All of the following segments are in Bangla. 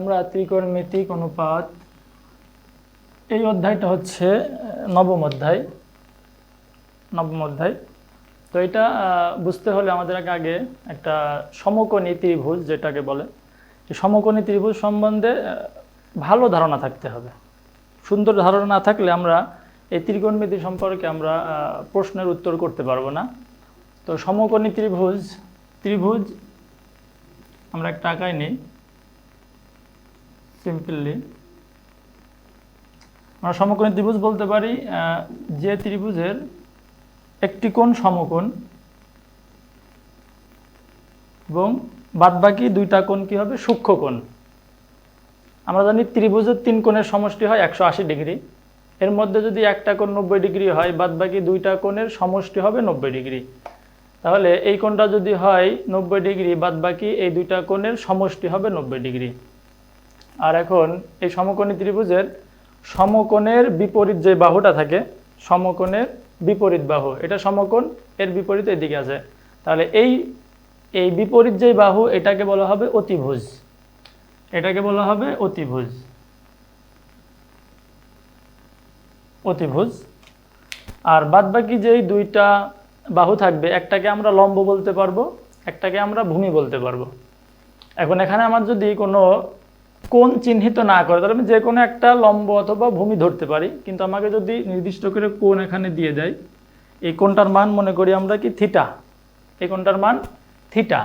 আমরা ত্রিকোণমিতিক অনুপাত এই অধ্যায়টা হচ্ছে নবম অধ্যায়। তো এটা বুঝতে হলে আমাদের আগে একটা সমকোণী ত্রিভুজ যেটাকে বলে, এই সমকোণী ত্রিভুজ সম্বন্ধে ভালো ধারণা থাকতে হবে। সুন্দর ধারণা না থাকলে আমরা এই ত্রিকোণমিতি সম্পর্কে আমরা প্রশ্নের উত্তর করতে পারবো না। তো সমকোণী ত্রিভুজ আমরা একটা আঁকাই নিই সিম্পলি। আমরা সমকোণী ত্রিভুজ বলতে পারি যে ত্রিভুজের একটি কোণ সমকোণ এবং বাদবাকি দুইটা কোণ কি হবে? সূক্ষ্মকোণ। আমরা জানি ত্রিভুজের তিন কোণের সমষ্টি হয় 180 ডিগ্রি। এর মধ্যে যদি একটা কোণ 90 ডিগ্রি হয়, বাদবাকি দুইটা কোণের সমষ্টি হবে 90 ডিগ্রি। তাহলে এই কোণটা যদি হয় 90 ডিগ্রি, বাদবাকি এই দুইটা কোণের সমষ্টি হবে 90 ডিগ্রি। আর এখন এই সমকোণী ত্রিভুজের সমকোণের বিপরীত যে বাহুটা থাকে, সমকোণের বিপরীত বাহু, এটা সমকোণ, এর বিপরীত এদিকে আছে। তাহলে এই বিপরীত যে বাহু এটাকে বলা হবে অতিভুজ। এটাকে বলা হবে অতিভুজ। আর বাদবাকি যেই দুইটা বাহু থাকবে, একটাকে আমরা লম্ব বলতে পারবো, একটাকে আমরা ভূমি বলতে পারবো। এখন এখানে আমার যদি কোনো কোণ চিহ্নিত না করে, তাহলে আমি যে কোনো একটা লম্ব অথবা ভূমি ধরতে পারি। কিন্তু আমাকে যদি নির্দিষ্ট করে কোণ এখানে দিয়ে দেয়, এই কোণটার মান মনে করি আমরা কি থিটা, এই কোণটার মান থিটা,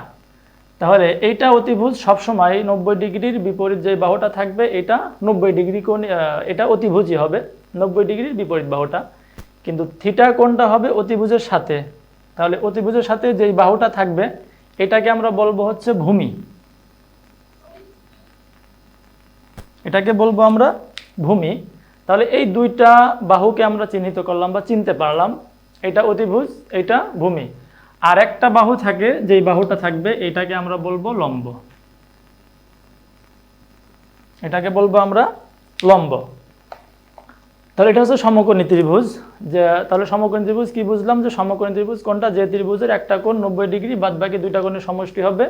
তাহলে এইটা অতিভুজ সবসময় 90 ডিগ্রির বিপরীত যে বাহুটা থাকবে এটা 90 ডিগ্রি কোণ, এটা অতিভুজই হবে 90 ডিগ্রির বিপরীত বাহুটা। কিন্তু থিটা কোণটা হবে অতিভুজের সাথে। তাহলে অতিভুজের সাথে যেই বাহুটা থাকবে এটাকে আমরা বলবো হচ্ছে ভূমি। এটাকে বলবো আমরা ভূমি। তাহলে এই দুইটা বাহুকে আমরা চিহ্নিত করলাম বা চিনতে পারলাম, এটা অতিভুজ, এটা ভূমি। আর একটা বাহু থাকে, যেই বাহুটা থাকবে এটাকে আমরা বলবো লম্ব। এটাকে বলবো আমরা লম্ব। তাহলে এটা হচ্ছে সমকোণী ত্রিভুজ। যে তাহলে সমকোণী ত্রিভুজ কি বুঝলাম? যে সমকোণী ত্রিভুজ কোনটা? যে ত্রিভুজের একটা কোণ 90 ডিগ্রি, বাদ বাকি দুইটা কোণের সমষ্টি হবে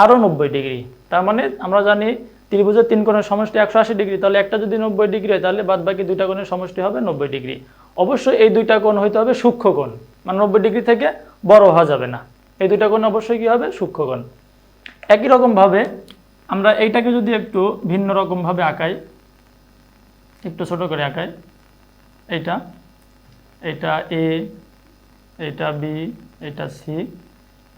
আরো 90 ডিগ্রি। তার মানে আমরা জানি ত্রিভুজের তিন কোণের সমষ্টি 180 ডিগ্রি, তাহলে একটা যদি 90 ডিগ্রি হয় তাহলে বাদ বাকি দুইটা কোণের সমষ্টি হবে 90 ডিগ্রি। অবশ্যই এই দুইটা কোণ হইতে হবে সূক্ষ্মকোণ, মানে 90 ডিগ্রি থেকে বড় হওয়া যাবে না। এই দুইটা কোণ অবশ্যই কি হবে? সূক্ষ্মকোণ। একই রকম ভাবে আমরা এইটাকে যদি একটু ভিন্ন রকম ভাবে আঁকাই, একটু ছোট করে আঁকাই, এটা এ, এটা বি, এটা সি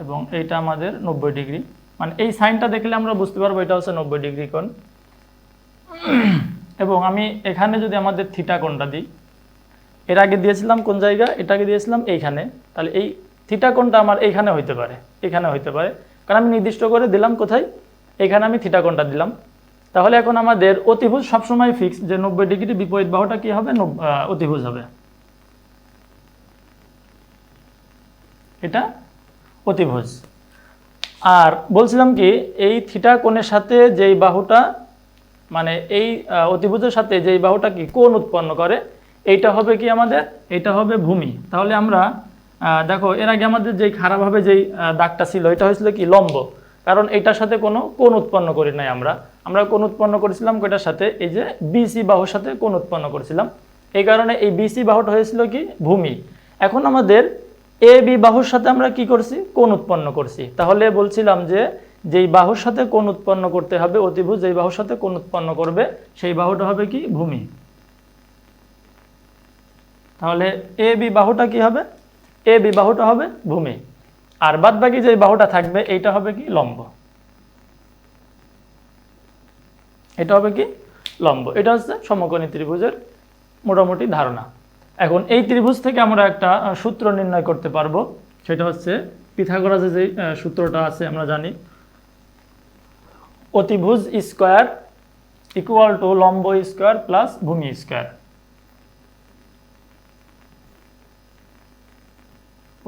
এবং এইটা আমাদের 90 ডিগ্রি। মানে এই সাইনটা দেখলে আমরা বুঝতে পারবো এটা হচ্ছে 90 ডিগ্রি কোণ। এবং আমি এখানে যদি আমাদের থিটা কোণটা দিই, এর আগে দিয়েছিলাম কোন জায়গা? এটাকে দিয়েছিলাম এইখানে। তাহলে এই থিটা কোণটা আমার এইখানে হইতে পারে, এখানে হইতে পারে, কারণ আমি নির্দিষ্ট করে দিলাম কোথায়, এখানে আমি থিটা কোণটা দিলাম। তাহলে এখন আমাদের অতিভুজ সবসময় ফিক্স যে 90 ডিগ্রি বিপরীত বাহুটা কি হবে? অতিভুজ হবে। এটা অতিভুজ। আর বলছিলাম কি, এই থিটা কোণের সাথে যেই বাহুটা, মানে এই অতিভুজের সাথে যেই বাহুটা কি কোণ উৎপন্ন করে, এইটা হবে কি আমাদের? এটা হবে ভূমি। তাহলে আমরা দেখো এর আগে আমাদের যেই খারাপভাবে যেই দাগটা ছিল, এটা হয়েছিল কি লম্ব, কারণ এটার সাথে কোনো কোণ উৎপন্ন করি নাই। আমরা কোণ উৎপন্ন করেছিলাম কোটার সাথে, এই যে বিসি বাহুর সাথে কোণ উৎপন্ন করেছিলাম, এই কারণে এই বিসি বাহুটা হয়েছিল কি ভূমি। এখন আমাদের এ বি বাহুর সাথে আমরা কি করছি? কোণ উৎপন্ন করছি। তাহলে বলছিলাম যে যেই বাহুর সাথে কোণ উৎপন্ন করতে হবে অতিভুজ, যেই বাহুর সাথে কোণ উৎপন্ন করবে সেই বাহুটা হবে কি? ভূমি। তাহলে এ বি বাহুটা কি হবে? এ বি বাহুটা হবে ভূমি। আর বাদ বাকি যে বাহুটা থাকবে এইটা হবে কি? লম্ব। এটা হবে কি? লম্ব। এটা হচ্ছে সমকোণী ত্রিভুজের মোটামুটি ধারণা। এখন এই ত্রিভুজ থেকে আমরা একটা সূত্র নির্ণয় করতে পারবো, সেটা হচ্ছে পিথাগোরাসের যে সূত্রটা আছে আমরা জানি, অতিভুজ স্কয়ার ইকুয়াল টু লম্ব স্কয়ার প্লাস ভূমি স্কয়ার।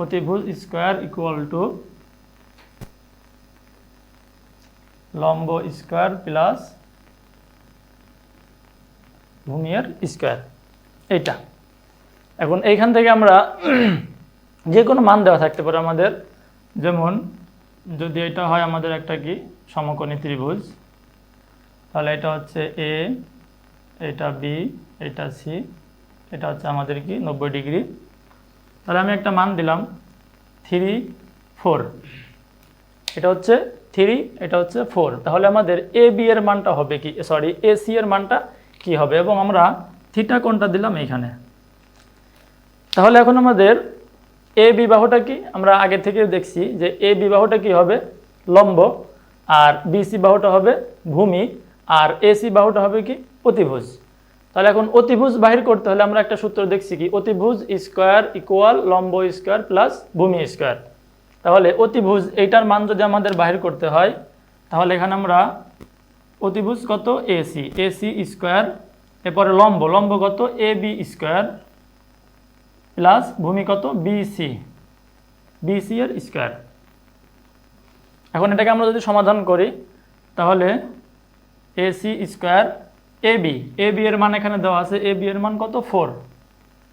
অতিভুজ স্কয়ার ইকুয়াল টু লম্ব স্কয়ার প্লাস ভূমির স্কয়ার, এইটা। এখন এইখান থেকে আমরা যে কোনো মান দেওয়া থাকতে পারে আমাদের, যেমন যদি এটা হয় আমাদের একটা কি সমকোণী ত্রিভুজ, তাহলে এটা হচ্ছে এ, এটা বি, এটা সি, এটা হচ্ছে আমাদের কি 90 ডিগ্রি। তাহলে আমি একটা মান দিলাম 3, 4, এটা হচ্ছে 3, এটা হচ্ছে 4। তাহলে আমাদের এ বি এর মানটা হবে কি, সরি এ সি এর মানটা কি হবে, এবং আমরা থিটা কোণটা দিলাম এইখানে। তাহলে এখন আমাদের এ বি বাহুটা কি, আমরা আগে থেকে দেখছি যে এ বি বাহুটা কি হবে, লম্ব, আর বিসি বাহুটা হবে ভূমি, আর এসি বাহুটা হবে কি, অতিভুজ। তাহলে এখন অতিভুজ বাহির করতে হলে আমরা একটা সূত্র দেখছি কি, অতিভুজ স্কোয়ার ইকুয়াল লম্ব স্কোয়ার প্লাস ভূমি স্কোয়ার। তাহলে অতিভুজ এইটার মান যদি আমাদের বাহির করতে হয়, তাহলে এখানে আমরা অতিভুজ কত, এসি, এসি স্কোয়ার, এরপরে লম্ব, লম্ব কত, এ বি স্কোয়ার প্লাস ভূমি কত, বিসি, বিসি এর স্কোয়ার। এখন এটাকে আমরা যদি সমাধান করি, তাহলে এসি স্কোয়ার এ বি এর মান এখানে দেওয়া আছে, এ বি এর মান কত, 4,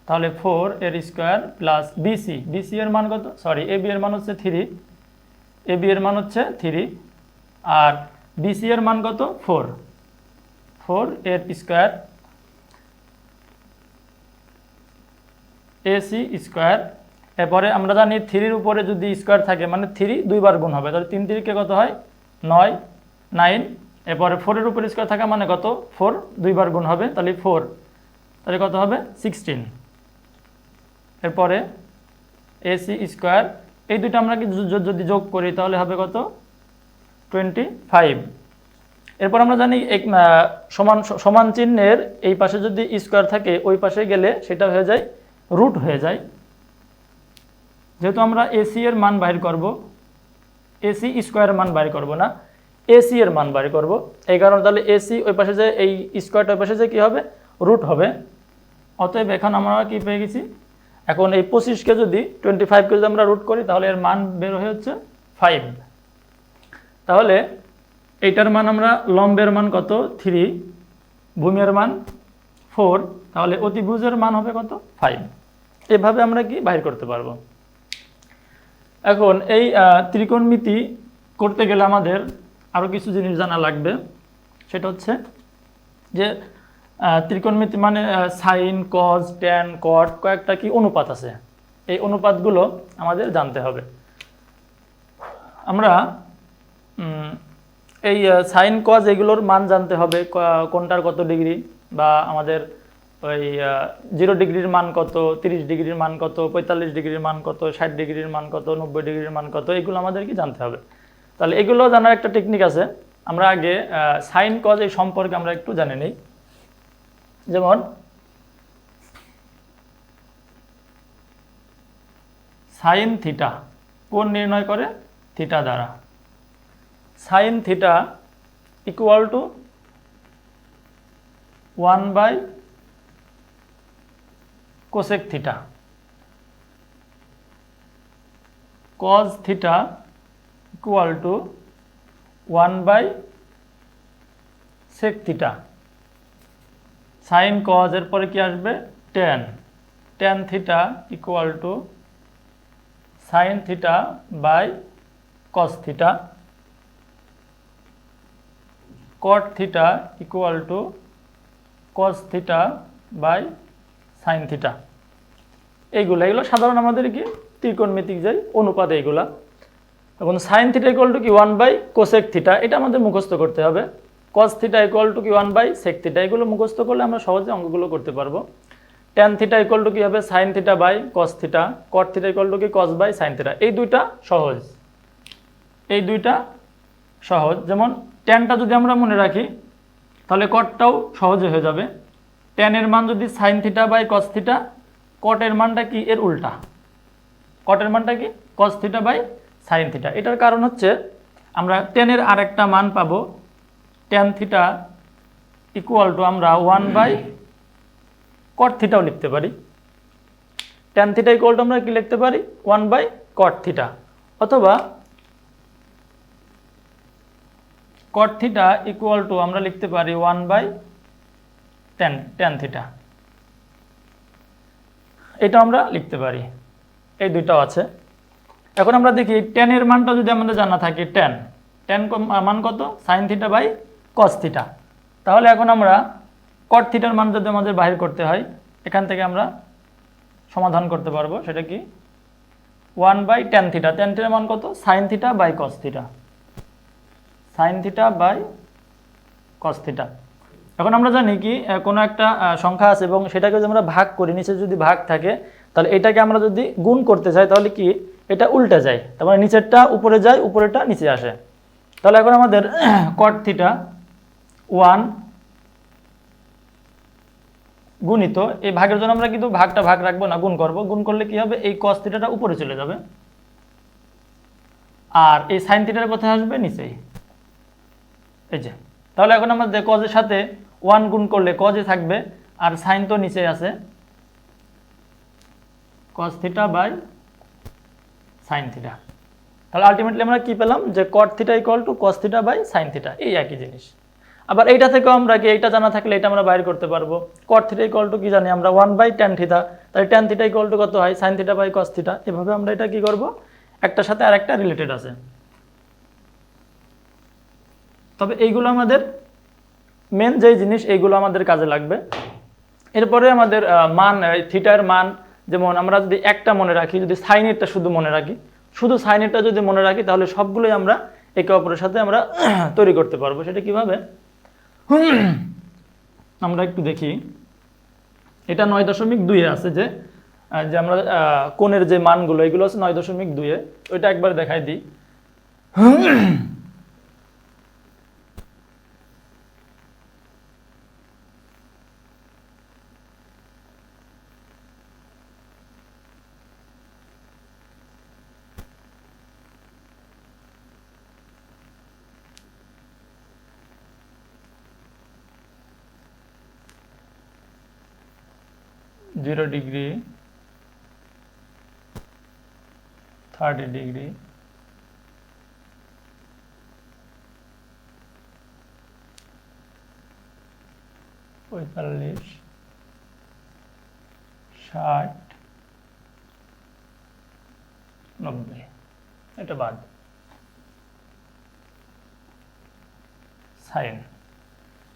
তাহলে 4 এর স্কোয়ার প্লাস বিসি, বিসি এর মান কত, সরি এ বি এর মান হচ্ছে 3, এ বি এর মান হচ্ছে 3, আর বিসি এর মান কত, 4, 4 এর স্কোয়ার এসি স্কোয়ার। এরপরে আমরা জানি 3-র উপরে যদি স্কোয়ার থাকে মানে 3 দুইবার গুণ হবে, তাহলে 3 3 কত হয়, 9, 9। এরপরে 4-এর উপরে স্কোয়ার থাকা মানে কত, 4 দুইবার গুণ হবে, তাহলে 4, তাহলে কত হবে, 16। এরপরে এসি স্কোয়ার, এই দুটো আমরা কি যদি যোগ করি তাহলে হবে কত, 25। এরপর আমরা জানি সমান সমান চিহ্নের এই পাশে যদি স্কোয়ার থাকে ওই পাশে গেলে সেটা হয়ে যায় রুট হয়ে যায়। যেহেতু আমরা এসি এর মান বাইর করব, এসি স্কোয়ারের মান বাইর করব না, এসি এর মান বাইর করব, এই কারণে তাহলে এসি ওই পাশে যে এই স্কোয়ারটা ওই পাশে যে কী হবে, রুট হবে। অতএব এখন আমরা কি পেয়ে গেছি, এখন এই 25কে যদি 25কে যদি আমরা রুট করি তাহলে এর মান বের হয়ে হচ্ছে 5। তাহলে এইটার মান আমরা, লম্বের মান কত, 3, ভূমির মান 4, তাহলে অতিভুজের মান হবে কত, 5। এভাবে আমরা কি বাইর করতে পারবো। এখন এই ত্রিকোণমিতি করতে গেলে আমাদের আরও কিছু জিনিস জানা লাগবে। সেটা হচ্ছে যে ত্রিকোণমিতি মানে সাইন, কজ, ট্যান, কট, কয়েকটা কি অনুপাত আছে, এই অনুপাতগুলো আমাদের জানতে হবে। আমরা এই সাইন, কজ এগুলোর মান জানতে হবে, কোনটার কত ডিগ্রি, বা আমাদের ওই 0 ডিগ্রির মান কত, 30 ডিগ্রির মান কত, 45 ডিগ্রির মান কত, 60 ডিগ্রির মান কত, 90 ডিগ্রির মান কত, এগুলো আমাদেরকে জানতে হবে। তাহলে এগুলো জানার একটা টেকনিক আছে। আমরা আগে সাইন, কজ এই সম্পর্কে আমরা একটু জেনে নিই। যেমন সাইন থিটা কোণ নির্ণয় করে, থিটা দ্বারা। Sine theta equal to 1 cosec theta, cos theta equal to 1 sec theta. Sine, cos এর পরে কি আসবে, tan, tan theta equal to sine theta by cos theta. Cot theta equal to cos theta by sine theta. এগুলো সাধারণ আমাদের কি ত্রিকোণমিতিক যে অনুপাত এইগুলা। এখন সাইন থিটা ইকুয়াল টু কি 1 কোসেক থিটা, এটা আমাদের মুখস্থ করতে হবে। কস থিটা ইকুয়াল টু কি 1 সেক থিটা, এগুলো মুখস্থ করলে আমরা সহজে অঙ্কগুলো করতে পারবো। ট্যান থিটা ইকুয়াল টু কি হবে, sine theta by cos theta. Cot theta equal to কি কস বাই সাইন থিটা। এই দুইটা সহজ, এই দুইটা সহজ। যেমন ট্যানটা যদি আমরা মনে রাখি তাহলে কটটাও সহজে হয়ে যাবে। ট্যানের মান যদি sine theta by cos theta, কটের মানটা কি এর উল্টা, কটের মানটা কি cos theta by sine theta. এটার কারণ হচ্ছে আমরা ট্যানের আরেকটা মান পাবো, ট্যান থিটা ইকুয়াল টু আমরা 1 কট থিটাও লিখতে পারি। ট্যান থিটা ইকুয়াল টু আমরা কি লিখতে পারি, 1 কট থিটা, অথবা কট থিটা ইকুয়াল টু আমরা লিখতে পারি 1 ট্যান থিটা, এটা আমরা লিখতে পারি। এই দুইটাও আছে। এখন আমরা দেখি ট্যানের মানটা যদি আমাদের জানা থাকে, ট্যান মান কত, sine theta by cos theta. তাহলে এখন আমরা কট থিটার মান যদি আমাদের বাহির করতে হয়, এখান থেকে আমরা সমাধান করতে পারবো। সেটা কি 1/tan থিটা। ট্যান থিটার মান কত? Sine theta by cos theta, sine theta by cos theta. এখন আমরা জানি কি কোনো একটা সংখ্যা আছে এবং সেটাকে যদি আমরা ভাগ করি, নিচে যদি ভাগ থাকে, তাহলে এটাকে আমরা যদি গুণ করতে চাই তাহলে কি এটা উল্টে যায়, তার মানে নিচেরটা উপরে যায়, উপরেরটা নিচে আসে। তাহলে এখন আমাদের কট থিটা 1 গুণিত, এই ভাগের জন্য আমরা কিন্তু ভাগটা ভাগ রাখবো না, গুণ করব। গুণ করলে কি হবে, এই কস থিটাটা উপরে চলে যাবে আর এই সাইন থিটার কোথায় আসবে, নিচেই। এই যে, তাহলে এখন আমাদের কজের সাথে 1 গুণ করলে কজে থাকবে আর সাইন তো নিচে আছে, cos theta by sine theta. তাহলে আলটিমেটলি আমরা কি পেলাম, যে cot theta equal to cos theta by sine theta, এই একই জিনিস। আবার এইটা থেকেও আমরা কি এইটা জানা থাকলে এটা আমরা বাইর করতে পারবো। কট থিটা ইকুয়াল টু কি জানি আমরা 1/tan থিটা, তাহলে tan থিটা ইকুয়াল টু কত হয়, sine theta by cos theta. এভাবে আমরা এটা কি করব, একটার সাথে আরেকটা রিলেটেড আছে। তবে এইগুলো আমাদের মেন যে জিনিস, এইগুলো আমাদের কাজে লাগবে। এরপরে আমাদের মান, থিটার মান, যেমন আমরা যদি একটা মনে রাখি, যদি সাইনেরটা শুধু মনে রাখি, শুধু সাইনেরটা যদি মনে রাখি, তাহলে সবগুলোই আমরা একে অপরের সাথে আমরা তৈরি করতে পারবো। সেটা কিভাবে আমরা একটু দেখি। এটা 9.2 আছে, যে আমরা কোণের যে মানগুলো এগুলো আছে 9.2, ওইটা একবার দেখাই দিই। 0 ডিগ্রি, 30 ডিগ্রি, 45, 60, 90, এটা বাদ। সাইন,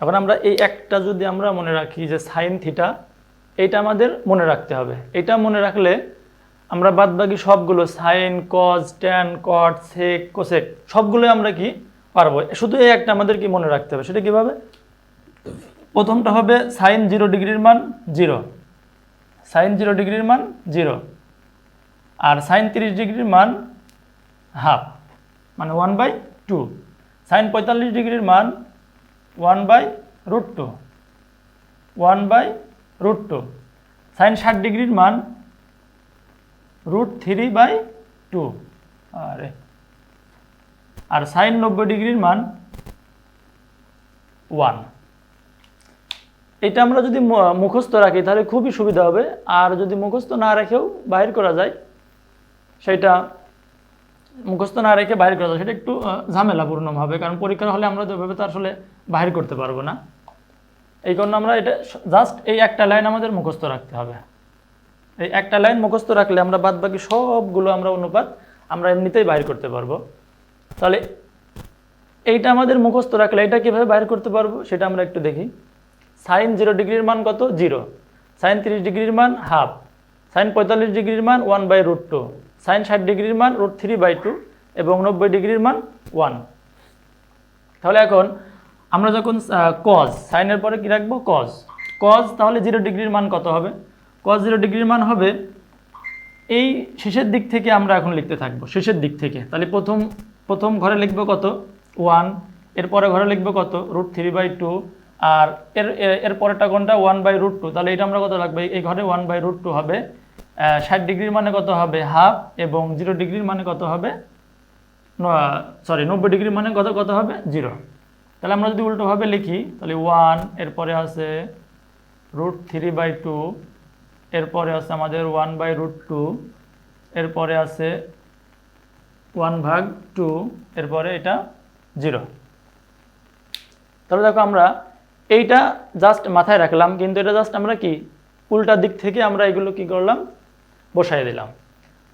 এখন আমরা এই একটা যদি আমরা মনে রাখি যে সাইন থিটা, এইটা আমাদের মনে রাখতে হবে। এটা মনে রাখলে আমরা বাদবাকি সবগুলো সাইন, কজ, ট্যান, কট, সেক, কোসেক সবগুলোই আমরা কি পারবো। শুধু এই একটা আমাদের কি মনে রাখতে হবে। সেটা কিভাবে, প্রথমটা হবে সাইন 0 ডিগ্রির মান 0, সাইন 0 ডিগ্রির মান 0, আর সাইন 30 ডিগ্রির মান হাফ, মানে 1/2। সাইন 45 ডিগ্রির মান 1/√2, 1/√2। সাইন 60 ডিগ্রির মান √3/2, আর সাইন 90 ডিগ্রির মান 1। এটা আমরা যদি মুখস্থ রাখি তাহলে খুবই সুবিধা হবে, আর যদি মুখস্থ না রেখেও বাহির করা যায়, সেটা মুখস্থ না রেখে বাহির করা যায়, সেটা একটু ঝামেলাপূর্ণ হবে, কারণ পরীক্ষার হলে আমরা যেভাবে তো আসলে বাহির করতে পারবো না। এই কারণে আমরা এটা জাস্ট এই একটা লাইন আমাদের মুখস্থ রাখতে হবে। এই একটা লাইন মুখস্থ রাখলে আমরা বাদ বাকি সবগুলো আমরা অনুপাত আমরা এমনিতেই বাইর করতে পারবো। তাহলে এইটা আমাদের মুখস্থ রাখলে এটা কিভাবে বাইর করতে পারবো সেটা আমরা একটু দেখি। সাইন 0 ডিগ্রির মান কত, 0। সাইন 30 ডিগ্রির মান হাফ। সাইন 45 ডিগ্রির মান 1/√2। সাইন 60 ডিগ্রির মান √3/2 এবং 90 ডিগ্রির মান 1। তাহলে এখন আমরা যখন কজ, সাইনের পরে কি রাখবো, কজ। কজ তাহলে 0 ডিগ্রির মান কত হবে, কজ 0 ডিগ্রির মান হবে এই শেষের দিক থেকে আমরা এখন লিখতে থাকবো, শেষের দিক থেকে। তাহলে প্রথম ঘরে লিখবো কত, 1, এরপরে ঘরে লিখবো কত, √3/2, আর এর পরেরটা কোনটা, 1/√2। তাহলে এটা আমরা কত লাগবে, এই ঘরে 1/√2 হবে। 60 ডিগ্রির মানে কত হবে, হাফ, এবং 0 ডিগ্রির মানে কত হবে, 90 ডিগ্রির মানে কত হবে, 0। তাহলে আমরা যদি উল্টোভাবে লিখি তাহলে 1, এরপরে আছে √3/2, এরপরে আছে আমাদের 1/√2, এরপরে আছে 1/2, এরপরে এটা 0। তাহলে দেখো আমরা এইটা জাস্ট মাথায় রাখলাম, কিন্তু এটা জাস্ট আমরা কি উল্টা দিক থেকে আমরা এগুলো কি করলাম, বসাই দিলাম।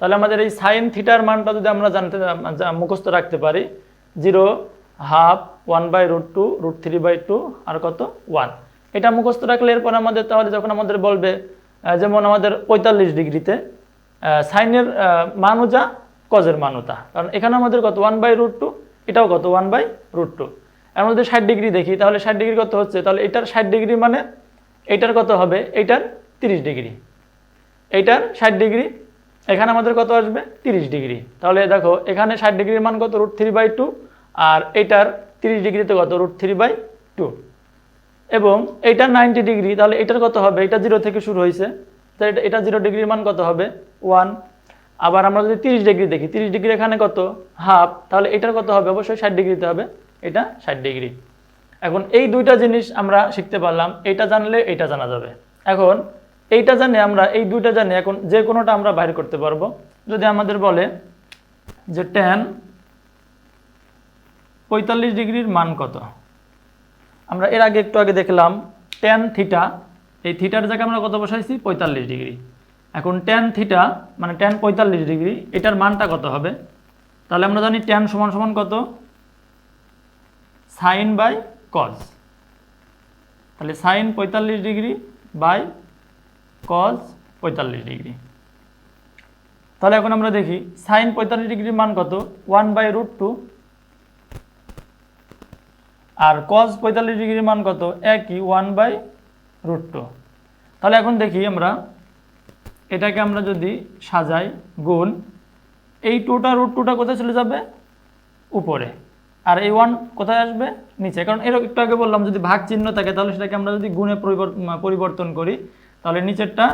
তাহলে আমাদের এই সাইন থিটার মানটা যদি আমরা মুখস্থ রাখতে পারি, 0 হাফ 1/√2 √3/2 আর কত 1। এটা মুখস্থ রাখলে এরপর আমাদের তাহলে যখন আমাদের বলবে যেমন আমাদের 45 ডিগ্রিতে সাইনের মানও যা কজের মানও তা, কারণ এখানে আমাদের কত 1/√2, এটাও কত 1/√2। এর মধ্যে 60 ডিগ্রি দেখি, তাহলে 60 ডিগ্রি কত হচ্ছে, তাহলে এটার 60 ডিগ্রি মানে এইটার কত হবে, এইটার 30 ডিগ্রি, এইটার 60 ডিগ্রি, এখানে আমাদের কত আসবে 30 ডিগ্রি। তাহলে দেখো এখানে 60 ডিগ্রির মান কত √3/2 আর এইটার 30 ডিগ্রিতে কত √3/2 এবং এইটার 90 ডিগ্রি, তাহলে এটার কত হবে, এটা 0 থেকে শুরু হয়েছে, তাহলে এটা 0 ডিগ্রির মান কত হবে 1। আবার আমরা যদি 30 ডিগ্রি দেখি, 30 ডিগ্রি এখানে কত হাফ, তাহলে এটার কত হবে, অবশ্যই 60 ডিগ্রিতে হবে, এটা 60 ডিগ্রি। এখন এই দুইটা জিনিস আমরা শিখতে পারলাম, এইটা জানলে এইটা জানা যাবে। এখন এইটা জানে আমরা, এই দুইটা জানে, এখন যে কোনোটা আমরা বাইর করতে পারবো। যদি আমাদের বলে যে tan 45 ডিগ্রির মান কত, আমরা এর আগে একটু আগে দেখলাম tan থিটা, এই থিটার জায়গায় আমরা কত বসাইছি 45 ডিগ্রি। এখন tan থিটা মানে tan 45 ডিগ্রি, এটার মানটা কত হবে, তাহলে আমরা জানি tan সমান সমান কত sin বাই cos, তাহলে sin 45 degree by cos 45 degree. তাহলে এখন আমরা দেখি sin 45 ডিগ্রির মান কত 1/√2 আর cos 45 ডিগ্রির মান কত একই 1/√2। তাহলে এখন দেখি আমরা এটাকে আমরা যদি সাজাই গুণ, এই 2টা √2টা কোথায় চলে যাবে উপরে, আর এই 1 কোথায় আসবে নিচে, কারণ এর একটু আগে বললাম যদি ভাগ চিহ্ন থাকে তাহলে সেটাকে আমরা যদি গুণে পরিবর্তন করি তাহলে নিচেরটা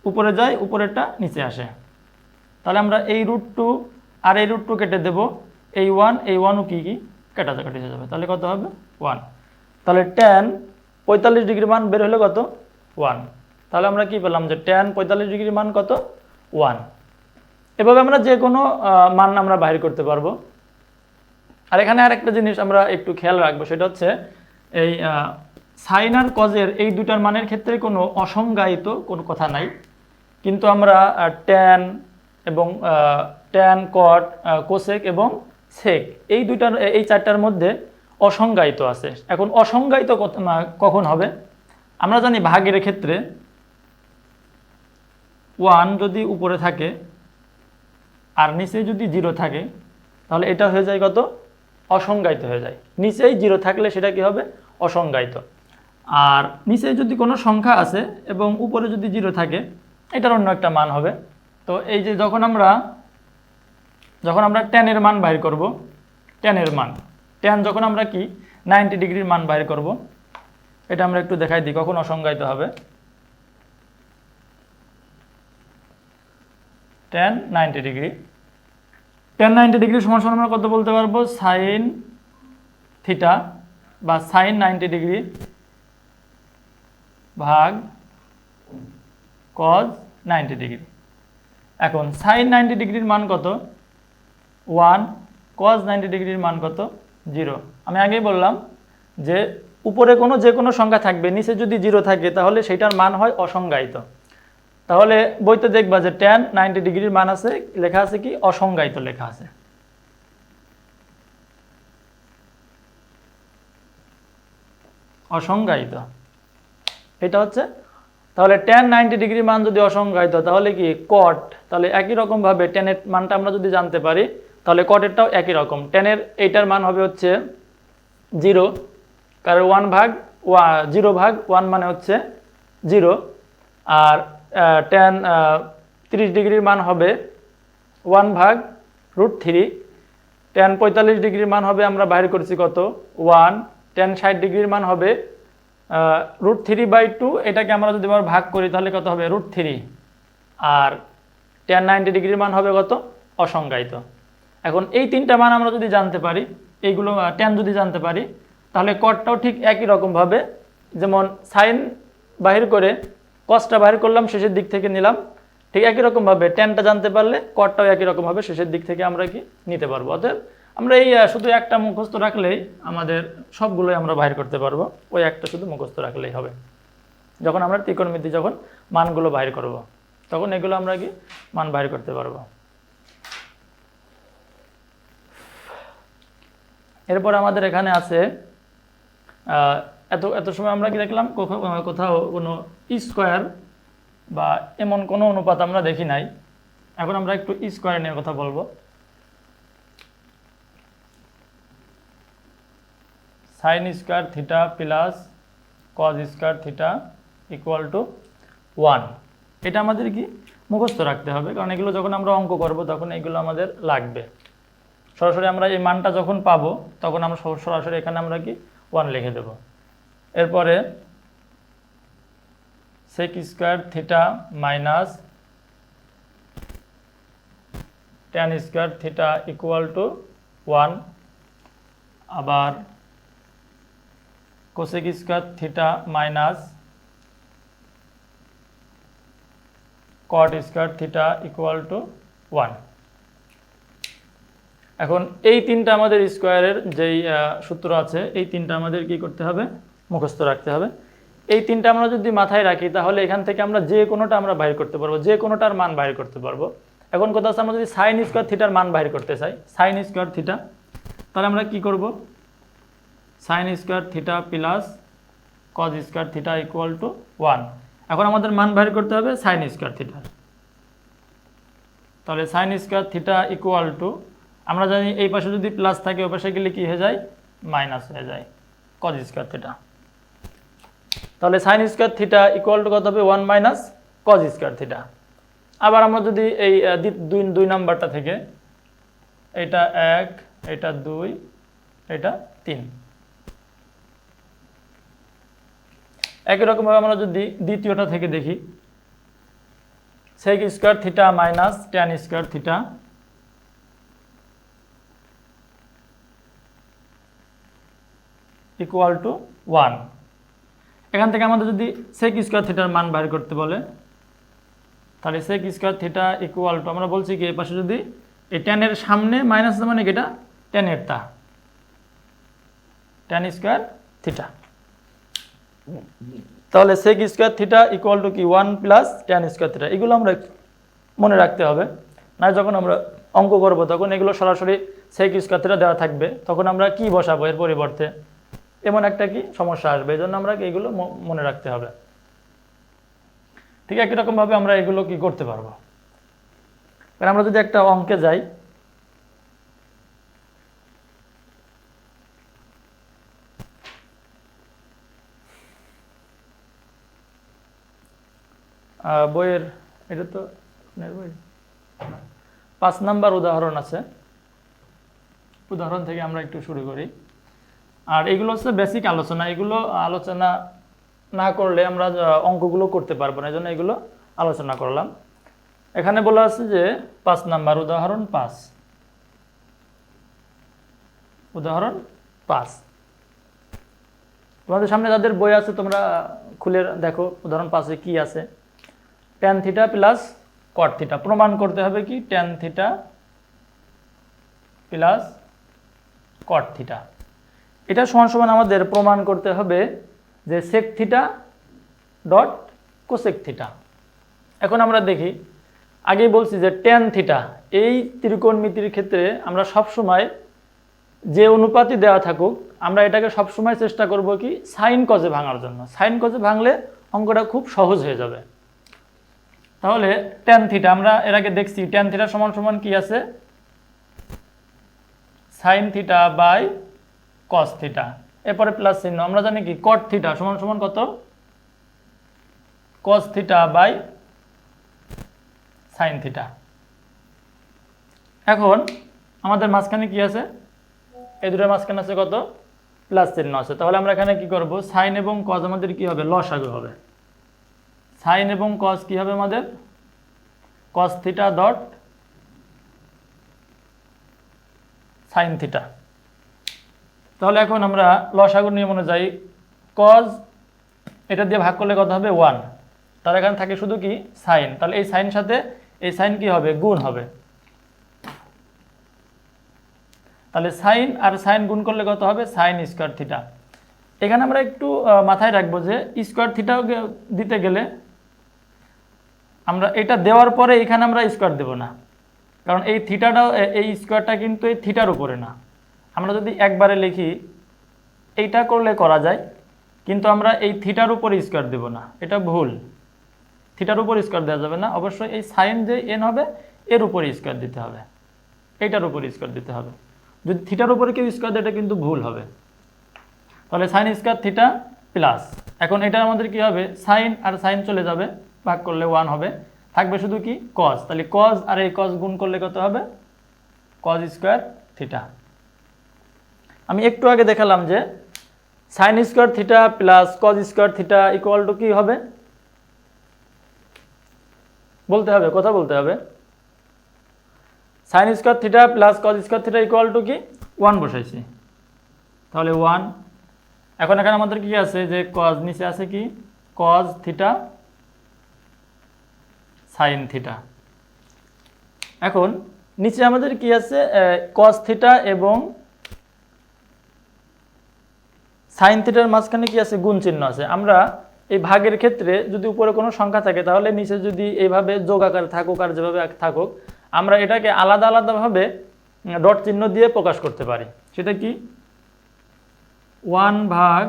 উপরে যায়, উপরেরটা নিচে আসে। তাহলে আমরা এই √2 আর এই √2 কেটে দেব, এই 1 এই 1ও কি কাটাকাটি হয়ে যাবে, তাহলে কত হবে 1। তাহলে tan 45 ডিগ্রির মান বের হলো কত 1। তাহলে আমরা কি পেলাম যে tan 45 ডিগ্রির মান কত 1। এভাবে আমরা যে কোনো মান আমরা বাইর করতে পারবো। আর এখানে আরেকটা জিনিস আমরা একটু খেয়াল রাখবো, সেটা হচ্ছে এই সাইন আর কজের এই দুটার মানের ক্ষেত্রে কোনো অসংজ্ঞায়িত কোনো কথা নাই, কিন্তু আমরা tan এবং tan cot কোসেক এবং সেক এই দুইটার এই চারটার মধ্যে অসংজ্ঞায়িত আছে। এখন অসংজ্ঞায়িত কখন হবে, আমরা জানি ভাগের ক্ষেত্রে 1 যদি উপরে থাকে আর নিচে যদি 0 থাকে তাহলে এটা হয়ে যায় কত অসংজ্ঞায়িত হয়ে যায়। নিচেই 0 থাকলে সেটা কি হবে অসংজ্ঞায়িত। আর নিচে যদি কোনো সংখ্যা আছে এবং উপরে যদি 0 থাকে এটার অন্য একটা মান হবে। তো এই যে যখন আমরা tan এর মান বাইর করব, tan এর মান tan যখন আমরা কি 90 ডিগ্রির মান বাইর করব, এটা আমরা একটু দেখাই দিই কখন অসংজ্ঞায়িত হবে। tan 90 ডিগ্রি, tan 90 ডিগ্রি সমান সমান আমরা কত বলতে পারবো sin থিটা বা sin 90 ডিগ্রি ভাগ cos 90 ডিগ্রি। এখন sin 90 ডিগ্রির মান কত 1, cos 90 ডিগ্রির মান কত 0। আমি আগেই বললাম যে উপরে যে কোনো সংখ্যা থাকবে, নিচে যদি 0 থাকে তাহলে সেটার মান হয় অসংজ্ঞায়িত। তাহলে বইতে দেখবা যে tan 90 ডিগ্রির মান আছে, লেখা আছে কি অসংজ্ঞায়িত লেখা আছে। অসংজ্ঞায়িত এটা হচ্ছে, তাহলে tan 90 ডিগ্রির মান যদি অসংজ্ঞায়িত তাহলে কি cot, তাহলে একই রকম ভাবে tan এর মানটা আমরা যদি জানতে পারি তাহলে cot এরটাও একই রকম। tan এর এইটার মান হবে হচ্ছে 0, কারণ 0 ভাগ 1 মানে হচ্ছে 0। আর tan 30 ডিগ্রির মান হবে 1 ভাগ √3। tan 45 ডিগ্রির মান হবে আমরা বাইর করছি কত 1। tan 60 ডিগ্রির মান হবে √3/2, এটাকে আমরা যদি আবার ভাগ করি তাহলে কত হবে √3। আর tan 90 ডিগ্রির মান হবে কত অসংজ্ঞায়িত। এখন এই তিনটা মান আমরা যদি জানতে পারি, এইগুলো tan যদি জানতে পারি তাহলে cotটাও ঠিক একই রকমভাবে, যেমন সাইন বাহির করে cosটা বাহির করলাম শেষের দিক থেকে নিলাম, ঠিক একই রকমভাবে tanটা জানতে পারলে cotটাও একই রকমভাবে শেষের দিক থেকে আমরা কি নিতে পারবো। অতএব আমরা এই শুধু একটা মুখস্থ রাখলেই আমাদের সবগুলোই আমরা বাইর করতে পারবো, ওই একটা শুধু মুখস্থ রাখলেই হবে। যখন আমরা ত্রিকোণমিতি যখন মানগুলো বাইর করব তখন এগুলো আমরা কি মান বাইর করতে পারবো। এরপর আমাদের এখানে আছে এত এত সময় আমরা কি দেখলাম, কোথাও কোনো স্কোয়ার বা এমন কোনো অনুপাত আমরা দেখি নাই। এখন আমরা একটু স্কোয়ার নিয়ে কথা বলবো। Sine square theta plus cos square theta equal to 1। এটা আমাদের কি মুখস্থ রাখতে হবে, কারণ এগুলো যখন আমরা অঙ্ক করব তখন এগুলো আমাদের লাগবে। সরাসরি আমরা এই মানটা যখন পাবো তখন আমরা সরাসরি এখানে আমরা কি 1 লিখে দেব। এরপরে sec square theta minus tan square theta equal to 1, আবার cosec square theta minus cot square theta equal to 1। এখন এই তিনটা আমাদের স্কোয়ারের যেই সূত্র আছে, এই তিনটা আমাদের কি করতে হবে, মুখস্থ রাখতে হবে। এই তিনটা আমরা যদি মাথায় রাখি তাহলে এখান থেকে আমরা যে কোনোটা আমরা বাইর করতে পারবো, যে কোনোটার মান বাইর করতে পারবো। এখন কথা হচ্ছে আমরা যদি সাইন স্কোয়ার থিটার মান বাইর করতে চাই, সাইন স্কোয়ার থিটা, তাহলে আমরা কি করব, sine square theta plus cos square theta equal to 1। এখন আমাদের মান বাইর করতে হবে সাইন স্কোয়ার থিটা। তাহলে sine square theta equal to, আমরা জানি এই পাশে যদি প্লাস থাকে ওই পাশে গেলে কি হয়ে যায়, মাইনাস হয়ে যায় কজ স্কোয়ার থিটা। তাহলে sine square theta equal to কত হবে, 1 মাইনাস কজ স্কোয়ার থিটা। আবার আমরা যদি এই দুই নাম্বারটা থেকে, এটা 1, এটা 2, এটা 3, একই রকমভাবে আমরা যদি দ্বিতীয়টা থেকে দেখি, sec square theta minus tan square theta equal to 1। এখান থেকে আমাদের যদি সেক স্কোয়ার থিটার মান বাইর করতে বলে, তাহলে sec square theta equal to, আমরা বলছি কি এই পাশে যদি এই ট্যানের সামনে মাইনাস মানে কি, এটা ট্যানের তা, ট্যান স্কোয়ার থিটা। তাহলে sec square theta equal to কি 1 প্লাস ট্যান স্কোয়ার থিটা। এগুলো আমরা মনে রাখতে হবে, না যখন আমরা অঙ্ক করব তখন এগুলো সরাসরি সেক স্কোয়ার থিটা দেওয়া থাকবে, তখন আমরা কি বসাবো এর পরিবর্তে, এমন একটা কি সমস্যা আসবে। এই জন্য আমরা এগুলো মনে রাখতে হবে। ঠিক একই রকমভাবে আমরা এগুলো কি করতে পারবো, কারণ আমরা যদি একটা অঙ্কে যাই, বইয়ের, এটা তো বই 5 নাম্বার উদাহরণ আছে, উদাহরণ থেকে আমরা একটু শুরু করি। আর এগুলো হচ্ছে বেসিক আলোচনা, এগুলো আলোচনা না করলে আমরা অঙ্কগুলো করতে পারবো না, এই জন্য এগুলো আলোচনা করলাম। এখানে বলা আছে যে 5 নাম্বার উদাহরণ 5, উদাহরণ 5। তোমাদের সামনে যাদের বই আছে তোমরা খুলে দেখো উদাহরণ 5-এ কি আছে। Tan theta plus cot theta, প্রমাণ করতে হবে কি tan theta plus cot theta. এটা সমান সমান আমাদের প্রমাণ করতে হবে যে sec theta dot cosec theta. এখন আমরা দেখি, আগেই বলছি যে ট্যান থিটা, এই ত্রিকোণমিতির ক্ষেত্রে আমরা সবসময় যে অনুপাতই দেওয়া থাকুক আমরা এটাকে সবসময় চেষ্টা করব কি সাইন কজে ভাঙার জন্য। সাইন কজে ভাঙলে অঙ্কটা খুব সহজ হয়ে যাবে। তাহলে ট্যান থিটা আমরা এর আগে দেখছি, ট্যান থিটা সমান সমান কি আছে, sine theta by cos theta, এরপরে প্লাস চিহ্ন। আমরা জানি কি কট থিটা সমান সমান কত, cos theta by sine theta. এখন আমাদের মাঝখানে কি আছে, এই দুটোর মাঝখানে আছে কত, প্লাস চিহ্ন আছে। তাহলে আমরা এখানে কি করব, সাইন এবং কস আমাদের কি হবে, লসাগু হবে। সাইন এবং কস কি হবে আমাদের, cos theta dot sign theta. তাহলে এখন আমরা লসাগুর নিয়ম অনুযায়ী কজ এটা দিয়ে ভাগ করলে কত হবে 1, তার এখানে থাকে শুধু কি সাইন, তাহলে এই সাইন সাথে এই সাইন কি হবে, গুণ হবে। তাহলে সাইন আর সাইন গুণ করলে কত হবে, সাইন স্কোয়ার থিটা। এখানে আমরা একটু মাথায় রাখবো যে স্কোয়ার থিটাও দিতে গেলে আমরা এটা দেওয়ার পরে এখানে আমরা স্কোয়ার দেব না, কারণ এই থিটাটাও, এই স্কোয়ারটা কিন্তু এই থিটার উপরে না, আমরা যদি একবারে লিখি এইটা করলে করা যায়, কিন্তু আমরা এই থিটার উপর স্কোয়ার দেব না, এটা ভুল। থিটার উপর স্কোয়ার দেওয়া যাবে না, অবশ্যই এই সাইন যে এন হবে এর উপর স্কোয়ার দিতে হবে, এইটার উপর স্কোয়ার দিতে হবে। যদি থিটার উপরে কেউ স্কোয়ার দেয় এটা কিন্তু ভুল হবে। তাহলে সাইন স্কোয়ার থিটা প্লাস, এখন এটা আমাদের কি হবে, সাইন আর সাইন চলে যাবে, ভাগ করলে 1 হবে, থাকবে শুধু কি কজ। তাহলে কজ আর এই কজ গুণ করলে কত হবে, কজ স্কোয়ার থিটা। আমি একটু আগে দেখালাম যে sine square theta plus cos square theta equal to কি হবে, বলতে হবে, কথা বলতে হবে। Sine square theta plus cos square theta equal to কি 1 বসাইছি, তাহলে 1। এখন এখানে আমাদের কি আছে, যে কজ নিচে আছে কি কজ থিটা সাইন থিটা। এখন নিচে আমাদের কি আছে, কজ থিটা এবং সাইন থিটার মাঝখানে কি আছে, গুণ চিহ্ন আছে। আমরা এই ভাগের ক্ষেত্রে যদি উপরে কোনো সংখ্যা থাকে তাহলে নিচে যদি এইভাবে যোগ আকারে থাকুক আর যেভাবে থাকুক, আমরা এটাকে আলাদা আলাদাভাবে ডট চিহ্ন দিয়ে প্রকাশ করতে পারি। সেটা কি 1 ভাগ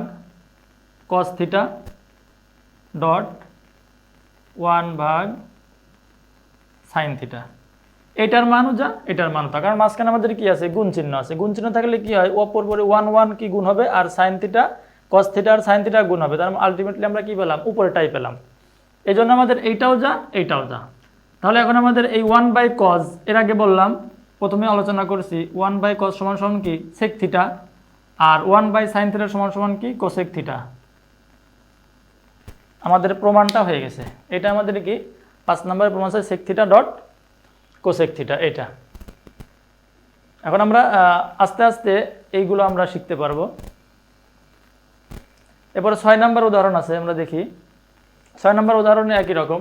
কস থিটা ডট 1 ভাগ সাইন থিটা। এটার মানও যা, এটার মানও তা, কারণ মাঝখানে আমাদের কি আছে, গুণ চিহ্ন আছে। গুণ চিহ্ন থাকলে কি হয়, অপর পরে 1 1 কি গুণ হবে, আর সাইন থিটা কস থিটা আর সাইন থিটা গুণ হবে। তার আলটিমেটলি আমরা কি পেলাম, উপরেটাই পেলাম। এই জন্য আমাদের এইটাও যা, এইটাও যা। তাহলে এখন আমাদের এই 1 বাই কজ, এর আগে বললাম, প্রথমে আলোচনা করছি 1 বাই কজ সমান সমান কি সেক থিটা, আর 1 বাই সাইন থিটা সমান সমান কি কোসেক থিটা। আমাদের প্রমাণটা হয়ে গেছে। এটা আমাদের কি 5 নম্বরের প্রমাণ আছে, sec theta dot cosec theta এটা। এখন আমরা আস্তে আস্তে এইগুলো আমরা শিখতে পারবো। এরপরে 6 নম্বর উদাহরণ আছে, আমরা দেখি। 6 নম্বর উদাহরণে একই রকম।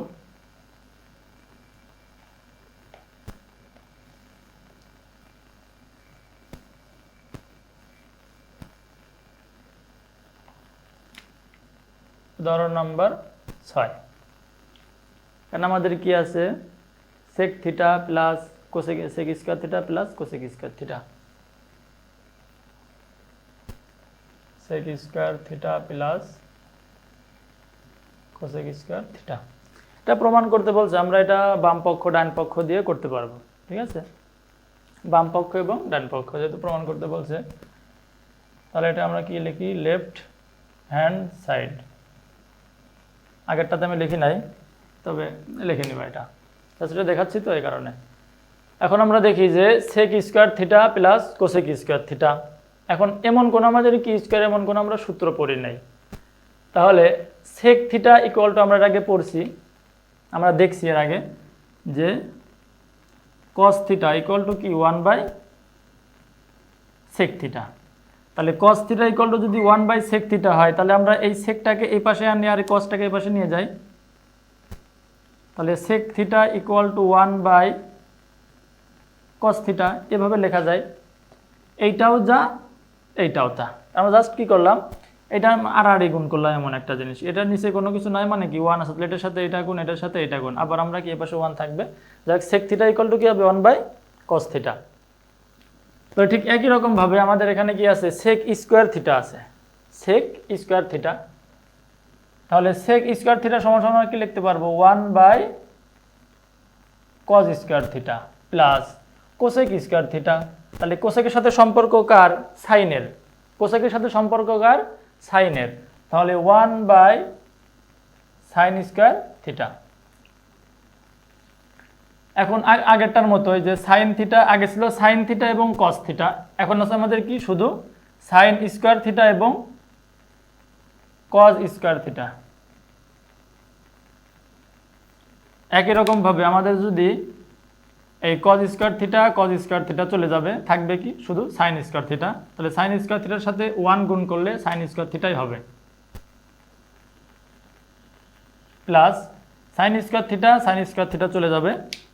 উদাহরণ নাম্বার 6, কারণ আমাদের কি আছে, sec theta plus cosec sec square theta plus cosec square theta, sec square theta plus cosec square theta. এটা প্রমাণ করতে বলছে, আমরা এটা বাম পক্ষ ডান পক্ষ দিয়ে করতে পারবো। ঠিক আছে, বাম পক্ষ এবং ডান পক্ষ যেহেতু প্রমাণ করতে বলছে, তাহলে এটা আমরা কি লিখি, লেফট হ্যান্ড সাইড। আগেরটাতে আমি লিখি নাই, তবে লিখে নিব এটা, সেটা দেখাচ্ছি তো এই কারণে। এখন আমরা দেখি যে sec square theta plus cosec square theta. এখন এমন কোন আমাদের কি স্কয়ার, এমন কোন আমরা সূত্র পড়ি নাই। তাহলে সেক থিটা ইকুয়াল টু আমরা এর আগে পড়ছি, আমরা দেখছি এর আগে যে কস থিটা ইকুয়াল টু কি 1 বাই সেক থিটা। তাহলে কস থিটা ইকুয়াল টু যদি 1 বাই সেক থিটা হয়, তাহলে আমরা এই সেকটাকে এই পাশে আনি আর কসটাকে এই পাশে নিয়ে যাই। তাহলে sec theta equal to 1 by cos theta, এভাবে লেখা যায়। এইটাও যা, এইটাও তা। আমরা জাস্ট কি করলাম, এটা আড়াআড়ি গুণ করলাম, এমন একটা জিনিস। এটার নিচে কোনো কিছু নাই, মানে কি 1 আছে, তাহলে এটার সাথে এটা গুণ, এটার সাথে এটা গুণ, আবার আমরা কি এই পাশে 1 থাকবে। যাক, সেক থিটা ইকুয়াল টু কি হবে 1 বাই কস থিটা। তো ঠিক একই রকম ভাবে আমাদের এখানে কি আছে, সেক স্কয়ার থিটা আছে, সেক স্কয়ার থিটা। তাহলে সেক স্কয়ার থিটা সমান সমান কি লিখতে পারবো, 1 by cos square theta plus cosec square theta. তাহলে কোসেকের সাথে সম্পর্ক কার, সাইনের। কোসেকের সাথে সম্পর্ক কার, সাইনের। তাহলে 1 বাই সাইন স্কয়ার থিটা। এখন আগেরটার মতোই যে সাইন থিটা, আগে ছিল সাইন থিটা এবং কস থিটা, এখন আছে আমাদের কি শুধু সাইন স্কয়ার থিটা এবং কস স্কয়ার থিটা। একই রকম ভাবে আমাদের যদি এই কস স্কয়ার থিটা চলে যাবে, থাকবে কি শুধু সাইন স্কয়ার থিটা। তাহলে সাইন স্কয়ার থিটার সাথে 1 গুণ করলে সাইন স্কয়ার থিটাই হবে, প্লাস সাইন স্কয়ার থিটা চলে যাবে,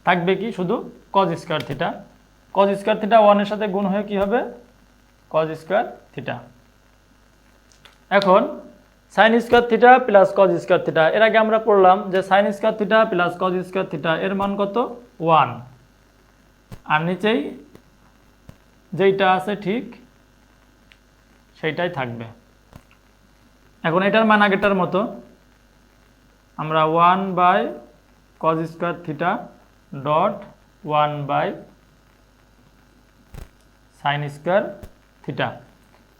থাকবে কি শুধু cause square theta. Cause square theta 1 এর সাথে গুণ হয়ে কি হবে, কজ স্কয়ার থিটা। এখন sine square theta plus cos square theta, এর আগে আমরা পড়লাম যে sine square theta plus cos square theta এর মান কত, 1। আর নিচেই যেইটা আছে ঠিক সেইটাই থাকবে। এখন এটার মান আগেরটার মতো, আমরা 1/cos square theta dot 1/sin square theta.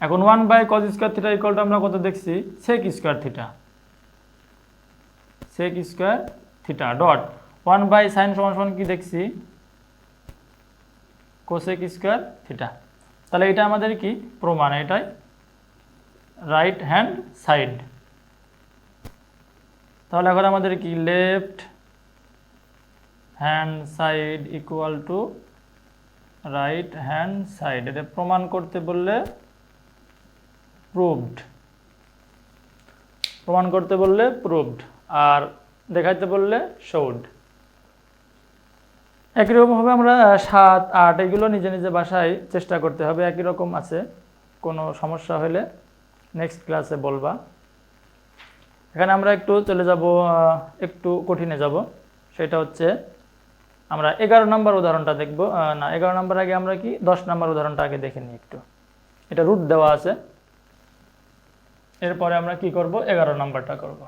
এখন 1/cos square theta equal to আমরা কত দেখছি, sec square theta, sec square theta dot 1/sin সমান সমান কি দেখছি, cosec স্কয়ার থিটা। তাহলে এটা আমাদের কি প্রমাণ, এটাই রাইট হ্যান্ড সাইড। তাহলে এখন আমাদের কি left hand side equal to right hand side, এটা প্রমাণ করতে বললে প্রুভড, প্রমাণ করতে বললে প্রুভড, আর দেখাইতে বললে শোড। একই রকমভাবে আমরা 7, 8 এগুলো নিজে নিজে বাসায় চেষ্টা করতে হবে, একই রকম আছে। কোনো সমস্যা হলে নেক্সট ক্লাসে বলবা। এখানে আমরা একটু চলে যাব, একটু কঠিনে যাব, সেটা হচ্ছে আমরা 11 নম্বর উদাহরণটা দেখব। না, 11 নম্বর আগে আমরা কি 10 নম্বর উদাহরণটা আগে দেখে নিই একটু। এটা রুট দেওয়া আছে, এরপরে আমরা কি করব, 11 নম্বরটা করব।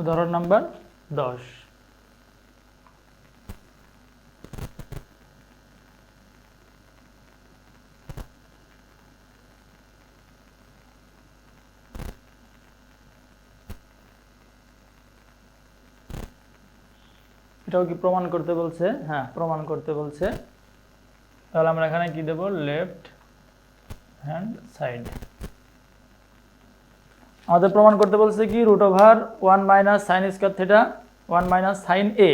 উদাহরণ নাম্বার 10। এটাও কি প্রমাণ করতে বলছে? হ্যাঁ, প্রমাণ করতে বলছে। তাহলে আমরা এখানে কি দেব, লেফট হ্যান্ড সাইড। আমাদের প্রমাণ করতে বলছে কি, √1 - sin square theta 1 - sin a।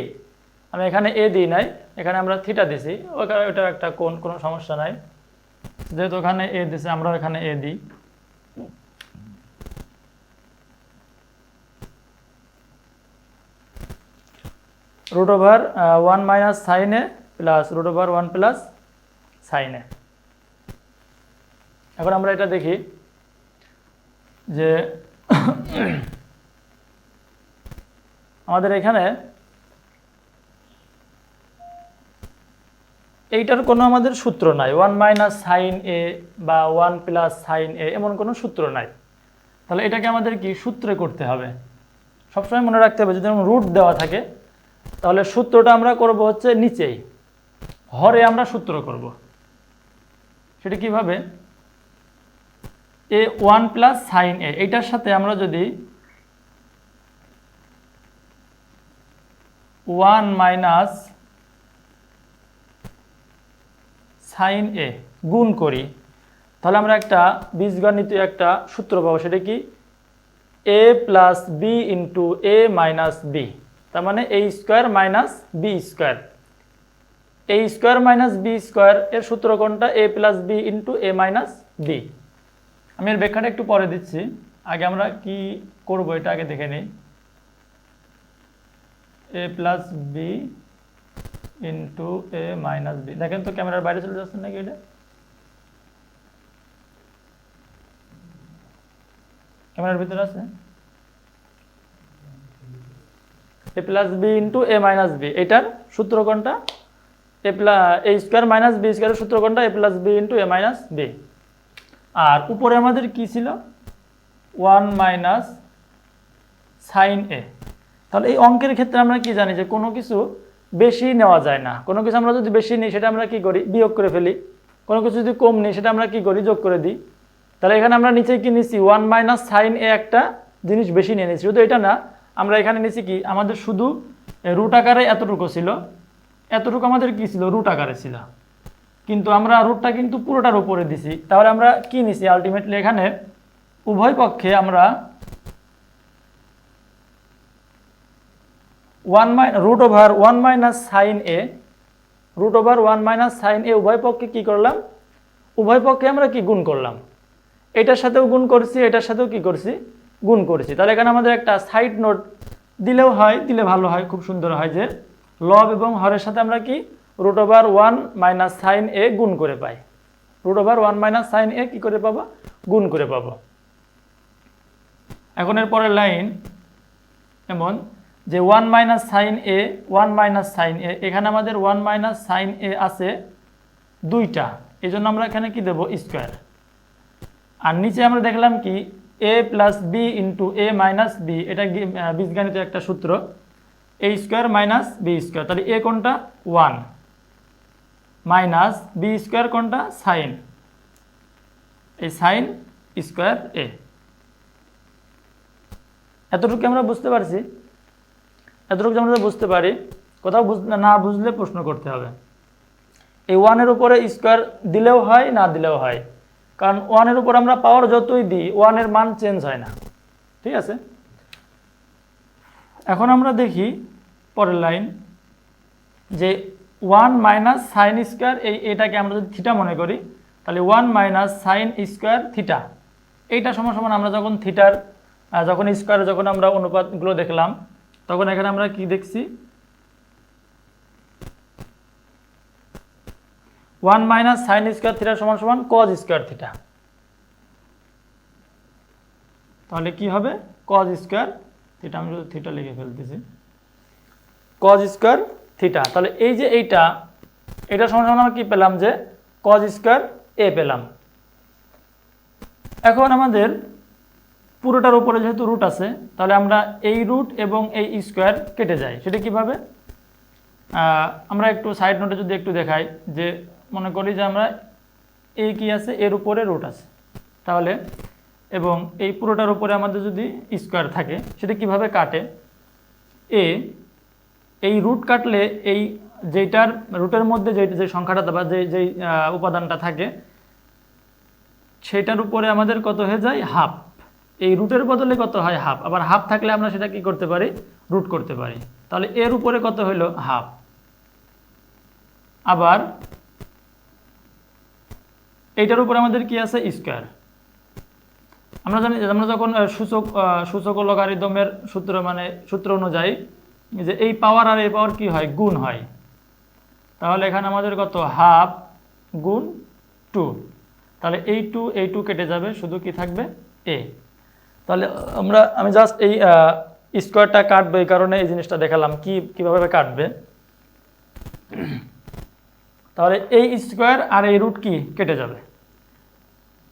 আমি এখানে a দিই নাই, এখানে আমরা থিটা দিছি, ওটা একটা কোণ, কোনো সমস্যা নাই। যেহেতু ওখানে a দিছে, আমরা এখানে a দিই। √1 - sin a plus √1 plus sin a। এখন আমরা এটা দেখি যে আমাদের এখানে এইটার কোনো আমাদের সূত্র নাই, 1 - sin a বা 1 প্লাস sin a, এমন কোনো সূত্র নাই। তাহলে এটাকে আমাদের কি সূত্রে করতে হবে। সবসময় মনে রাখতে হবে, যদি রুট দেওয়া থাকে তাহলে সূত্রটা আমরা করব হচ্ছে নিচেই, হরে আমরা সূত্র করব। সেটা কিভাবে, এ 1 প্লাস sin a, এইটার সাথে আমরা যদি 1 মাইনাস sin a গুণ করি, তাহলে আমরা একটা বীজগণিতীয় একটা সূত্র পাবো। সেটা কি, a plus B into a minus b, তার মানে a square minus b square. a square minus b square এর সূত্র কোনটা, a plus B into a minus b. আমি এর ব্যাখ্যাটা একটু পরে দিচ্ছি, আগে আমরা কি করব এটা আগে দেখে নিই। a plus B into a minus b, দেখেন তো ক্যামেরার বাইরে চলে যাচ্ছে নাকি, এটা ক্যামেরার ভিতরে আছে। a plus B into a minus b, এটার সূত্র কোনটা, a স্কোয়ার মাইনাস বি স্কোয়ারের সূত্র কোনটা, a plus B into a minus B. আর উপরে আমাদের কি ছিল, 1 মাইনাস sin a। তাহলে এই অঙ্কের ক্ষেত্রে আমরা কি জানি যে কোনো কিছু বেশি নেওয়া যায় না। কোনো কিছু আমরা যদি বেশি নিই সেটা আমরা কি করি, বিয়োগ করে ফেলি। কোনো কিছু যদি কম নিই সেটা আমরা কি করি, যোগ করে দিই। তাহলে এখানে আমরা নিচে কি নিচ্ছি, 1 মাইনাস sin a, একটা জিনিস বেশি নিয়ে নিচ্ছি। শুধু এটা না, আমরা এখানে নিচ্ছি কি, আমাদের শুধু রুট আকারে এতটুকু ছিল, এতটুকু আমাদের কি ছিল, রুট আকারে ছিল, কিন্তু আমরা রুটটা কিন্তু পুরোটার উপরে দিছি। তাহলে আমরা কি নিছি আলটিমেটলি, এখানে উভয় পক্ষে আমরা √1 minus sin a, √1 minus sin a উভয় পক্ষে কি করলাম, উভয় পক্ষে আমরা কি গুণ করলাম। এটার সাথেও গুণ করছি, এটার সাথেও কি করছি, গুণ করেছি। তাহলে এখানে আমাদের একটা সাইড নোট দিলেও হয়, দিলে ভালো হয়, খুব সুন্দর হয়, যে লব এবং হরের সাথে আমরা কি √1 মাইনাস sin a গুণ করে পাই। √1 মাইনাস sin a কি করে পাবো, গুণ করে পাবো। এখন এর পরের লাইন এমন যে 1 মাইনাস সাইন এ 1 মাইনাস সাইন এ, এখানে আমাদের 1 মাইনাস সাইন এ আছে দুইটা, এই জন্য আমরা এখানে কি দেব স্কোয়ার। আর নিচে আমরা দেখলাম কি এ প্লাস বি ইন্টু এ মাইনাস বি, এটা বীজগণিতের একটা সূত্র, এ স্কোয়ার মাইনাস বি স্কোয়ার। তাহলে এ কোনটা 1 মাইনাস বি স্কোয়ার কোনটা সাইন, এই সাইন স্কোয়ার এ। এতটুকু আমরা বুঝতে পারছি, এতটুকু আমরা বুঝতে পারি। কোথাও না বুঝলে প্রশ্ন করতে হবে। এই 1-এর উপরে স্কোয়ার দিলেও হয় না দিলেও হয়, কারণ 1-এর উপর আমরা পাওয়ার যতই দিই 1-এর মান চেঞ্জ হয় না, ঠিক আছে। এখন আমরা দেখি পরের লাইন যে 1 মাইনাস সাইন স্কোয়ার, এটাকে আমরা যদি থিটা মনে করি তাহলে 1 মাইনাস সাইন স্কোয়ার থিটা, এইটা সমান সমান আমরা যখন থিটার যখন স্কোয়ারে যখন আমরা অনুপাতগুলো দেখলাম তখন এখানে আমরা কি দেখছি 1 মাইনাস সাইন স্কোয়ার থিটা সমান সমান কজ স্কোয়ার থিটা। তাহলে কি হবে কজ স্কোয়ার থিটা, আমি শুধু থিটা লিখে ফেলতেছি, কজ স্কোয়ার থিটা। তাহলে এই যে এটা সমান সমান আমরা কি পেলাম যে কজ স্কোয়ার এ পেলাম। এখন আমাদের পুরোটার উপরে যেহেতু রুট আছে তাহলে আমরা এই রুট এবং এই স্কোয়ার কেটে যাই। সেটা কিভাবে আমরা একটু সাইড নোটে যদি একটু দেখাই, যে মনে করি যে আমরা এই কি আছে এর উপরে রুট আছে, তাহলে এবং এই পুরোটার উপরে আমাদের যদি স্কোয়ার থাকে সেটা কিভাবে কাটে, এই রুট কাটলে এই যেটার রুটের মধ্যে যে সংখ্যাটা বা যেই উপাদানটা থাকে সেটার উপরে আমাদের কত হয়ে যায় হাফ, এই রুটের বদলে কত হয় হাফ, আবার হাফ থাকলে আমরা সেটা কি করতে পারি রুট করতে পারি। তাহলে এর উপরে কত হলো হাফ, আবার এইটার উপরে আমাদের কি আছে স্কোয়ার। আমরা জানি আমরা যখন সূচক ও লগারিদমের সূত্র অনুযায়ী যে এই পাওয়ার আর এই পাওয়ার কি হয় গুণ হয়, তাহলে এখানে আমাদের কত হাফ গুণ 2, তাহলে এই 2 কেটে যাবে, শুধু কি থাকবে এ। তাহলে আমি জাস্ট এই স্কোয়ারটা কাটবো, এই কারণে এই জিনিসটা দেখালাম কিভাবে কাটবে। তাহলে এই স্কোয়ার আর এই রুট কি কেটে যাবে,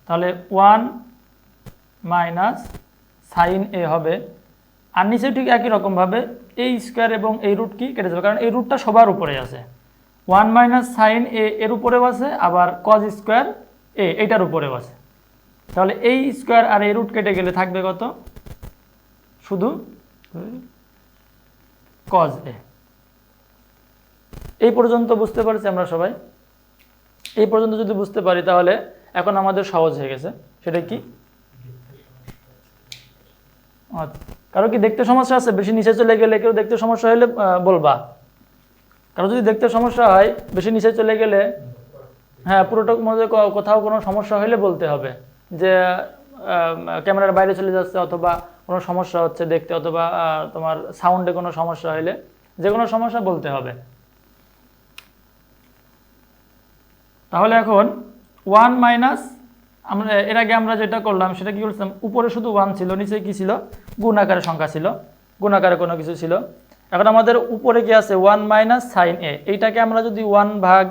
তাহলে 1 মাইনাস সাইন এ হবে, আর নিচে ঠিক একই রকমভাবে এই স্কোয়ার এবং এই রুট কি কেটে যাবে, কারণ এই রুটটা সবার উপরে আছে। 1 মাইনাস সাইন এ এর উপরেও আছে, আবার কজ স্কোয়ার এ এইটার উপরেও আছে। তাহলে এই স্কোয়ার আর এই রুট কেটে গেলে থাকবে কত শুধু কজ এ। এই পর্যন্ত বুঝতে পারছি আমরা সবাই? এই পর্যন্ত যদি বুঝতে পারি তাহলে এখন আমাদের সহজ হয়ে গেছে। সেটা কি কারো কি দেখতে সমস্যা আছে? বেশি নিচে চলে গেলে কেউ দেখতে সমস্যা হলে বলবা। কারো যদি দেখতে সমস্যা হয় বেশি নিচে চলে গেলে, হ্যাঁ পুরোটার মধ্যে কোথাও কোনো সমস্যা হলে বলতে হবে যে ক্যামেরার বাইরে চলে যাচ্ছে, অথবা কোনো সমস্যা হচ্ছে দেখতে, অথবা তোমার সাউন্ডে কোনো সমস্যা হলে যে কোনো সমস্যা বলতে হবে। তাহলে এখন 1 মাইনাস আমরা এর আগে আমরা যেটা করলাম সেটা কি করছিলাম, উপরে শুধু 1 ছিল, নিচে কি ছিল গুণ আকারে সংখ্যা ছিল, গুণ আকারে কোনো কিছু ছিল। এখন আমাদের উপরে কি আছে 1 মাইনাস সাইন এ, এইটাকে আমরা যদি 1 ভাগ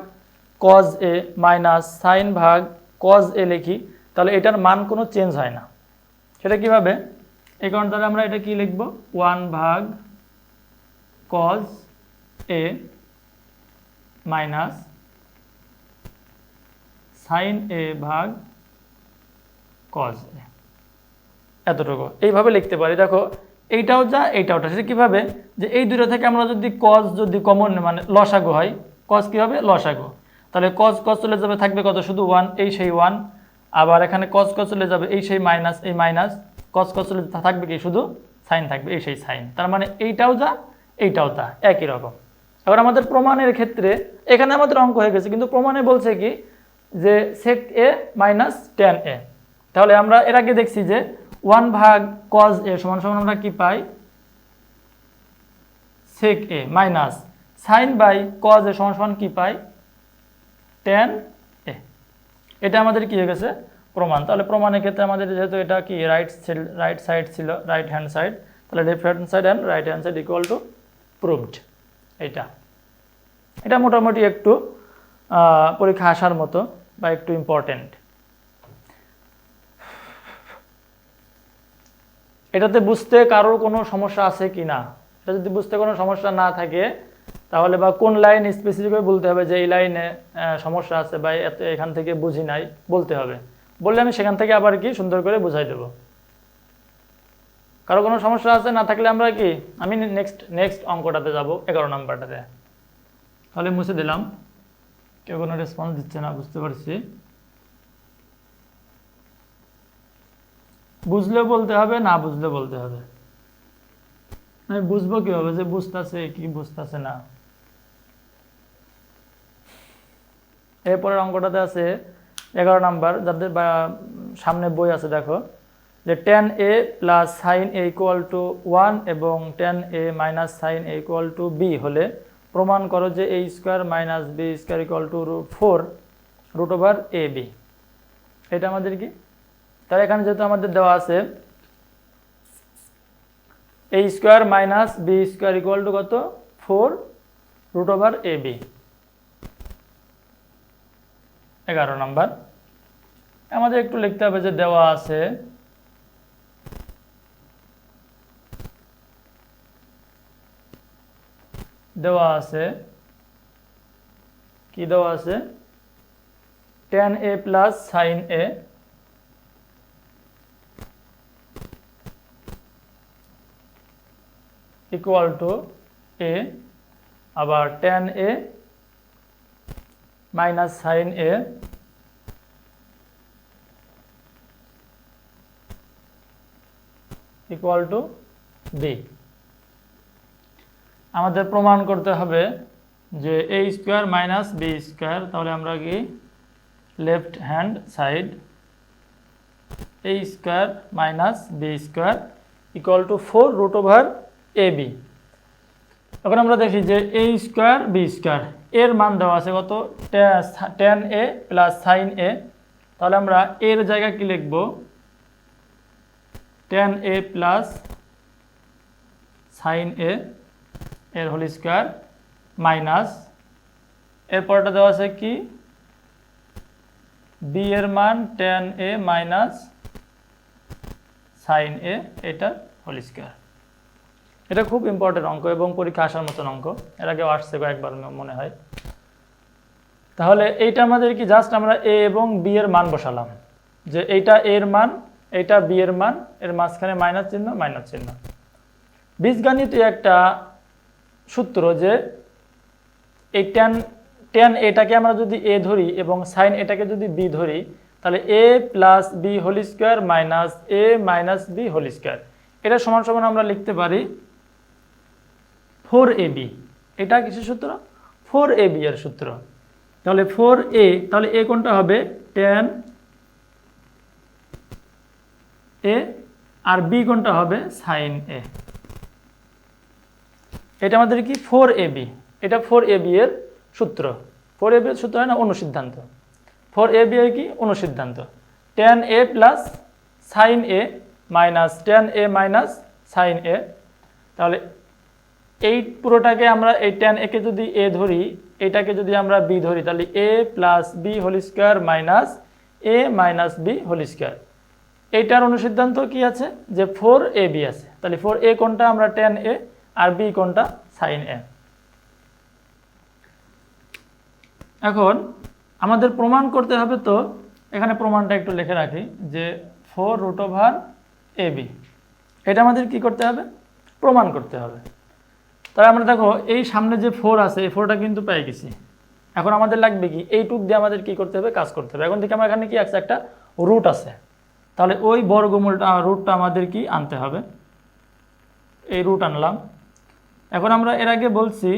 কজ এ মাইনাস সাইন ভাগ কজ এ লিখি তাহলে এটার মান কোনো চেঞ্জ হয় না। সেটা কিভাবে, এই কারণ তাহলে আমরা এটা কি লিখব 1 ভাগ কজ এ মাইনাস সাইন এ ভাগ কজ এ, এতটুকু এইভাবে লিখতে পারি। দেখো এইটাও যা এইটাও যা, সেটা কীভাবে যে এই দুটো থেকে আমরা যদি কজ যদি কমন মানে লসাগু হয়, কজ কী হবে লসাগু, তাহলে কজ চলে যাবে, থাকবে কত শুধু 1, এই সেই 1, আবার এখানে কজ চলে যাবে, এই সেই মাইনাস, এই মাইনাস, কজ চলে থাকবে কি শুধু সাইন থাকবে, এই সেই সাইন। তার মানে এইটাও যা এইটাও তা একই রকম। এবার আমাদের প্রমাণের ক্ষেত্রে এখানে আমাদের অঙ্ক হয়ে গেছে, কিন্তু প্রমাণে বলছে কি যে সেক এ মাইনাস ট্যান এ। তাহলে আমরা এর আগে দেখছি যে 1 ভাগ কজ এ সমান সমান আমরা কি পাই sec A minus sine by cos A সমান সমান কি পাই ট্যান এ। এটা আমাদের কি হয়ে গেছে প্রমাণ। তাহলে প্রমাণের ক্ষেত্রে আমাদের যেহেতু এটা কি রাইট সাইড ছিল, রাইট হ্যান্ড সাইড, তাহলে left hand side and right hand side equal to proved. এটা মোটামুটি একটু পরীক্ষা আসার মতো বা একটু ইম্পর্টেন্ট। এটাতে বুঝতে কারোর কোনো সমস্যা আছে কি না? এটা যদি বুঝতে কোনো সমস্যা না থাকে তাহলে, বা কোন লাইন স্পেসিফিকভাবে বলতে হবে যে এই লাইনে সমস্যা আছে বা এখান থেকে বুঝি নাই বলতে হবে, বললে আমি সেখান থেকে আবার কি সুন্দর করে বুঝাই দেবো। কারো কোনো সমস্যা আছে না থাকলে আমরা কি আমি নেক্সট অঙ্কটাতে যাব, 11 নম্বরটাতে। তাহলে মুছে দিলাম, কেউ কোনো রেসপন্স দিচ্ছে না, বুঝতে পারছি। বুঝলেও বলতে হবে, না বুঝলে বলতে হবে। আমি বুঝবো কিভাবে যে বুঝতেছে কি বুঝতেছে না? এরপরের অঙ্কটাতে আছে 11 নাম্বার, যাদের সামনে বই আছে দেখো, যে tan a plus sine a equal to 1 এবং tan a minus sine a equal to b হলে প্রমাণ করো যে a square minus b square equal to 4 root over ab। এটা আমাদের কি? তাহলে এখানে যেহেতু আমাদের দেওয়া আছে a square minus b square equal to কত? 4 রুট ওভার ab। 11 নাম্বার আমাদের একটু লিখতে হবে যে দেওয়া আছে কি দেওয়া আছে? tan a plus sine a equal to a, আবার tan a minus sine a equal to b। আমাদের প্রমাণ করতে হবে যে a square minus b square, তাহলে আমরা কি left hand side a square minus b square equal to 4 root over ab। এখন আমরা দেখি যে a স্কোয়ার b স্কোয়ার এর মান দেওয়া আছে কত? tan a plus sine a। তাহলে আমরা এর জায়গায় কি লিখব? tan a plus sine a এর হোল স্কোয়ার মাইনাস এরপরটা দেওয়া আছে কি b এর মান tan a minus sine a এটা হোল স্কোয়ার। এটা খুব ইম্পর্টেন্ট অঙ্ক এবং পরীক্ষা আসার মতন অঙ্ক, এর আগে আসছে কয়েকবার মনে হয়। তাহলে এইটা আমাদের কি জাস্ট আমরা a এবং b এর মান বসালাম, যে এইটা a এর মান, এইটা b এর মান, এর মাঝখানে মাইনাস চিহ্ন। বীজগণিত একটা সূত্র যে এই tan এটাকে আমরা যদি a ধরি এবং সাইন এটাকে যদি b ধরি, তাহলে a plus b whole square minus a minus b whole square, এটা সমান সমান আমরা লিখতে পারি 4ab। এটা কিসের সূত্র? 4ab এর সূত্র। তাহলে 4a, তাহলে a কোনটা হবে? tan a, আর b কোনটা হবে? sin a। এটা আমাদের কি 4ab, এটা 4ab এর সূত্র। 4ab এর সূত্র হয় না অনুসিদ্ধান্ত, 4ab এর কি অনুসিদ্ধান্ত? tan a plus sin a minus tan a minus sin a। তাহলে এই পুরোটাকে আমরা এই tan a কে যদি a ধরি, এটাকে যদি আমরা b ধরি, তাহলে a plus b whole square minus a minus b whole square. এইটার অনুসিদ্ধান্ত কি আছে? যে 4ab আছে। তাহলে 4a কোনটা? আমরা tan a, আর b কোনটা? sin a। এখন আমাদের প্রমাণ করতে হবে, তো এখানে প্রমাণটা একটু লিখে রাখি যে 4 রুট ওভার ab, এটা আমাদের কি করতে হবে? প্রমাণ করতে হবে। তাহলে আমরা দেখো এই সামনে যে 4 আছে, এই 4টা কিন্তু পেয়ে গেছি। এখন আমাদের লাগবে কি? এইটুক দিয়ে আমাদের কি করতে হবে? কাজ করতে হবে। এখন থেকে আমার এখানে কি আছে? একটা রুট আছে, তাহলে ওই বর্গমূলটা রুটটা আমাদের কি আনতে হবে। এই রুট আনলাম। এখন আমরা এর আগে বলছি